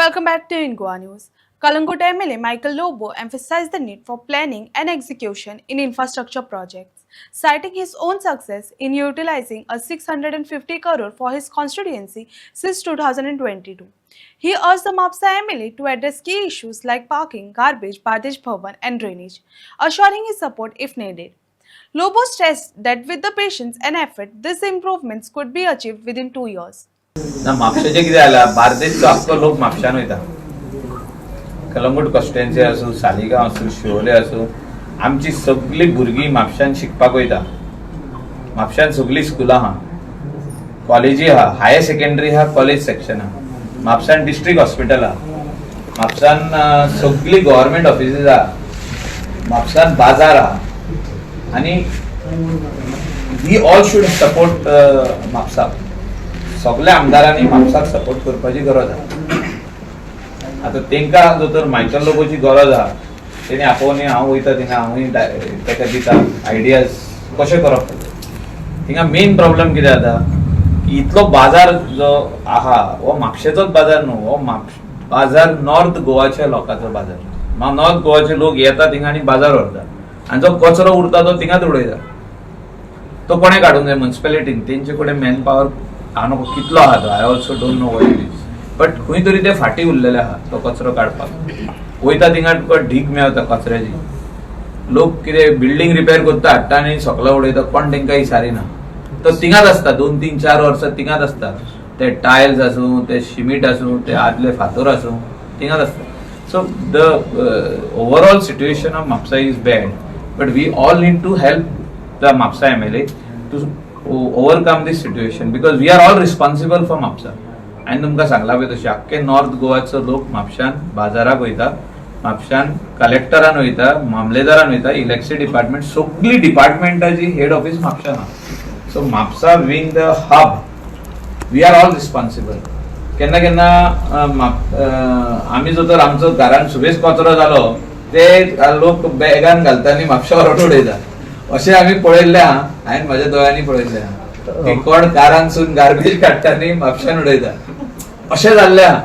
Welcome back to In Goa News. Kalangut MLA Michael Lobo emphasized the need for planning and execution in infrastructure projects, citing his own success in utilizing a 650 crore for his constituency since 2022. He urged the Mapsa MLA to address key issues like parking, garbage, Badesh Bhavan and drainage, assuring his support if needed. Lobo stressed that with the patience and effort, these improvements could be achieved within 2 years. ना म्हापशेचे कितें जाला बार्देसचो आख्खो लोक म्हापशान वयता. Calangute constituency आसूं, सालिगांव आसूं, शिवोले आसूं, आमची सगळीं भुरगीं म्हापशान शिकपाक वयता. म्हापशान सगळीं स्कुलां आहा, कॉलेजी आहा, हायर सेकंडरी आहा, कॉलेज सेक्शन आहा. म्हापशान डिस्ट्रिक्ट हॉस्पिटल आहा, म्हापशान सगळीं गव्हर्नमेंट ऑफिसीस आहा, म्हापशान बाजार आहा. आनी we all should support Mapusa. सगळ्या आमदारांनी म्हापसाक सपोर्ट करपाची गरज आहा. आता तेंका जो तर मायकल लोबोची गरज आहा, तेणी आपोवनी हांव वयता थिंगा, हांवूय तेका दिता आयडियाज कशें करप. थिंगा मेन प्रॉब्लेम कितें जाता की इतलो बाजार जो आहा हो म्हापशेचोच बाजार न्हू, हो बाजार नॉर्थ गोवाच्या लोकांचो बाजार. नॉर्थ गोवाचे लोक येता थिंगा आनी बाजार व्हरता, आनी जो कचरो उरता तो थिंगाच उडयता. तो कोणें काडूंक जाय? म्युनिसिपॅलिटीन. तेंचे कडेन मॅन पावर हांव कितलो आहा तो, I also don't know what it is, but खंय तरी ते फाटी उरलेले आहा तो कचरो काडपाक. वयता थिंगा तुका ढीग मेळटा कचऱ्याची. लोक कितें बिल्डींग रिपेर करता, हाडटा आनी सकलो उडयता, कोण तेंकां विचारिना. तो थिंगाच आसता 2-3-4 वर्सां थिंगाच आसता. ते टायल्स आसूं, ते सिमीट आसूं, ते आदले फातर आसूं, थिंगाच आसता. So the overall situation of Mapusa is bad, but we all need to help the Mapusa MLA टू overcome this situation because we are all responsible for Mapusa. आणि तुमकां सांगला पळय तशें आख्खे नॉर्थ गोवाचो लोक म्हापशान बाजाराक वयता, म्हापशान कलेक्टरान वयता, मामलेदारान वयता, इलेक्ट्रिसिटी डिपार्टमेंट, सगळी डिपार्टमेंटाची हेड ऑफिस म्हापशान आहा. So Mapusa being the hub, we are all responsible. केन्ना केन्ना आमी जो तर आमचो घरान सुबेज कचरो जालो ते लोक बॅगान घालता आनी म्हापशा व्हरून उडयता. अशें आमी पळयल्लें आहा, हांवें म्हाज्या दोळ्यांनी पळयल्लें आहा की कोण कारांसून गार्बेज काडटा आनी म्हापशान उडयता. अशें जाल्लें आहा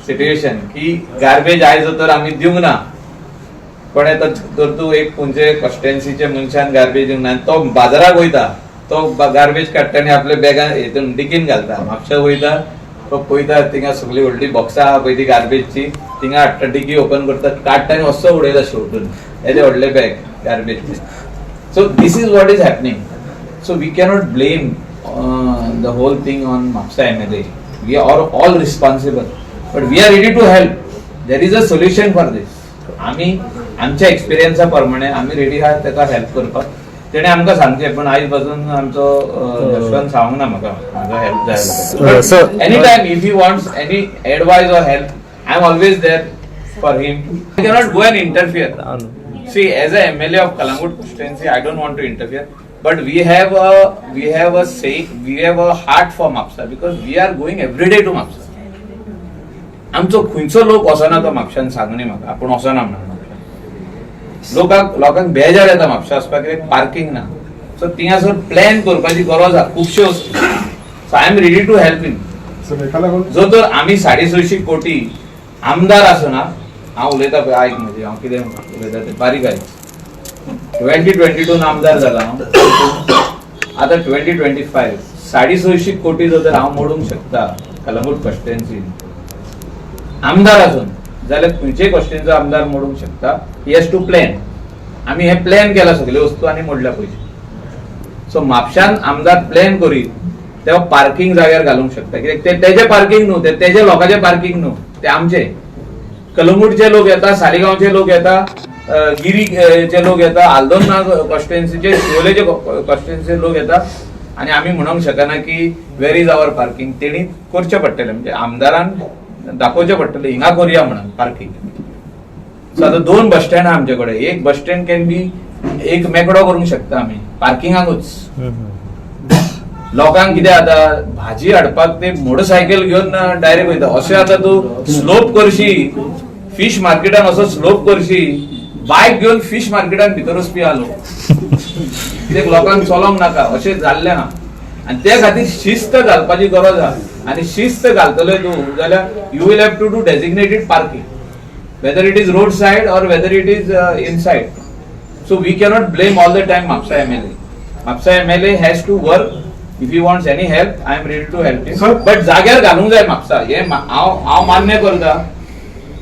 सिट्युएशन की गार्बेज आयज तर आमी दिवंक ना. कोणें तर तूं एक खंयचे कॉन्स्टिट्युएन्सीच्या मनशान गार्बेज दिवंक ना, आनी तो बाजाराक वयता, तो गार्बेज काडटा आनी आपल्या बॅगान हितून डिकीन घालता. म्हापशा वयता, तो पळयता थिंगा सगळी व्हडली बॉक्सां आहा पळय ती गार्बेजची, थिंगा हाडटा, डिकी ओपन करता, काडटा आनी असो उडयता शेवटून येदे व्हडले bag गार्बेजचे. So this is what is happening. So we cannot blame the whole thing on Mapsa MLA. We are all responsible, but we are ready to help. There is a solution for this. आम्ही आमच्या एक्सपिरियन्सा प्रमाणे आम्ही ready आहात तेका help करपाक. तेणे आमकां सांगचे, पण आयज पासून आमचो यशवंत सांगूंक ना म्हाका हेल्प जाय. Any time if he wants any advice or help, I am always there for him. I cannot go and interfere. See, as a MLA of Kalangut constituency, I don't want to interfere, but we have a heart for Mapsa because we are going every day to Mapsa. आमचो खंयचो लोक वचना तो म्हापशान सांगूनी म्हाका, आपूण वचना म्हणून. लोकांक बेजार येता म्हापशा वचपाक, कित्याक पार्किंग ना. सो थिंगासर प्लॅन करपाची गरज आहा खुबश्यो वस्तू. So I am ready to help him. जो तर आमी 650 कोटी आमदार आसना, हांव उलयता पळय, आयक म्हणजे हांव कितें उलयता तें बारीक आयक. 2022 आमदार जाला हांव, आतां 2025 650 कोटी जो तर हांव मोडूंक शकता कलंगूट कॉन्स्टिट्युएन्सीन आमदार आसून, जाल्यार खंयचेय कॉन्स्टिट्युएन्सीचो आमदार मोडूंक शकता. He has to plan. आमी हे प्लॅन केला सगळे वस्तू आनी मोडल्या पयशे. सो म्हापशान आमदार प्लॅन करीत तेव्हा पार्किंग जाग्यार घालूंक शकता, कित्याक ते तेजे पार्किंग न्हू, ते तेजे लोकांचे पार्किंग न्हू, ते आमचे. कलंगूटचे लोक येता, सालिगांवचे लोक येता, गिरीचे लोक येता, आल्दोना कॉन्स्टिट्युएन्सीचे, शिवोलेचे कॉन्स्टिट्युएन्सीचे लोक येता, आणि आम्ही म्हणूंक शकना की वेर इज आवर पार्किंग. तेणी करचें पडटलें, म्हणजे आमदारान दाखोवचें पडटलें हिंगा करुया म्हणून पार्किंग. सो आतां 2 बस स्टँड आहा आमचे कडेन. एक बस स्टँड कॅन बी एक मेकडो करूंक शकता आमी पार्किंगाकूच. लोकांक कितें जाता, भाजी हाडपाक ते मोटरसायकल घेवन डायरेक्ट वयता. अशें आतां तूं स्लोप करशी, फिश मार्केटान असो स्लोप करशी, बायक घेवन फिश मार्केटान भितर वचपी आहा लोक. कित्याक लोकांक चलोंक नाका, अशें जाल्लें आहा. आनी त्या खातीर शिस्त घालपाची गरज आहा. आणि शिस्त घालतलोय तूं जाल्यार you will have to do designated parking, whether it is road side or whether it is inside. So we cannot blame all the time Mapsa MLA. Mapsa MLA has to work. If he wants any help, I am ready to help him. Sir. But जाग्यार घालूंक जाय म्हापसा. हे हांव मान्य करता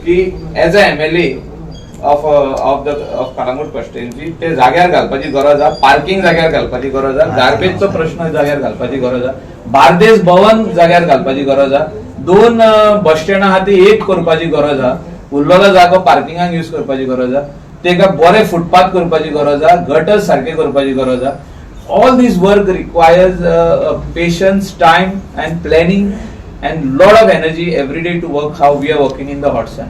की as a MLA of Calangute constituency ते जाग्यार घालपाची गरज आहा, पार्किंग जाग्यार घालपाची गरज आहा, गार्बेजचो प्रश्न जाग्यार घालपाची गरज आहा, बार्देस भवन जाग्यार घालपाची गरज आहा, 2 बस स्टँड आहा ती एक करपाची गरज आहा, उरलेलो जागो पार्किंगाक यूज करपाची गरज आहा, तेका बरे फुटपाथ करपाची गरज आहा, गटर्स सारखे करपाची गरज आहा. All this work requires patience, time and planning and lot of energy every day to work how we are working in the hot sun.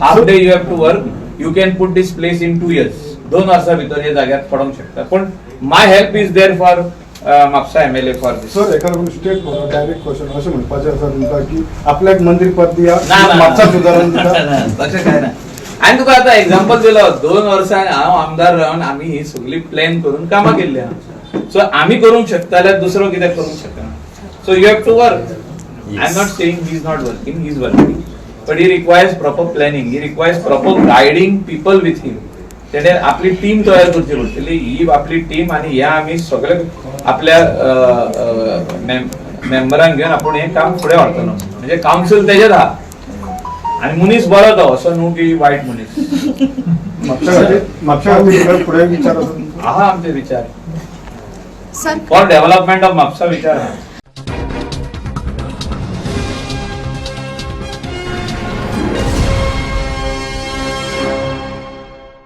Half day you have to work. You can put this place in 2 years. 2 वर्षा भितर हे जाग्यार पडोंक शकता. पण my help is there for Mapusa MLA for this. Sir एखादं state direct question असं म्हणपाचें आसा तुमकां की आपल्याक मंत्री पद दिया ना, ना, म्हापसा ना. सुदारण दिता. तशें काय ना. हांवें तुका आतां एक्झाम्पल दिलो, 2 वर्सां हांव आमदार रावन आमी ही सगळी प्लॅन करून कामां केल्ली आहा. सो आमी करूंक शकता जाल्यार दुसरो कित्याक करूंक शकना. So you have to work. I am not saying he is not working, he is working, but he requires proper planning, he requires proper guiding people with him. तेणे आपली टीम तयार करची पडटली. ही आपली टीम आणि ह्या आमी सगळे आपल्या मेंबरांक घेवन आपूण हें काम फुडें व्हरतलो. म्हणजे कावन्सिल तेजेर आहा आणि मनीस बरो तो, असो न्हू की वायट मनीस. म्हापसा खातीर फुडें विचार आसा तुमचो? आहा आमचे विचार sir for development of Mapusa विचार आहा.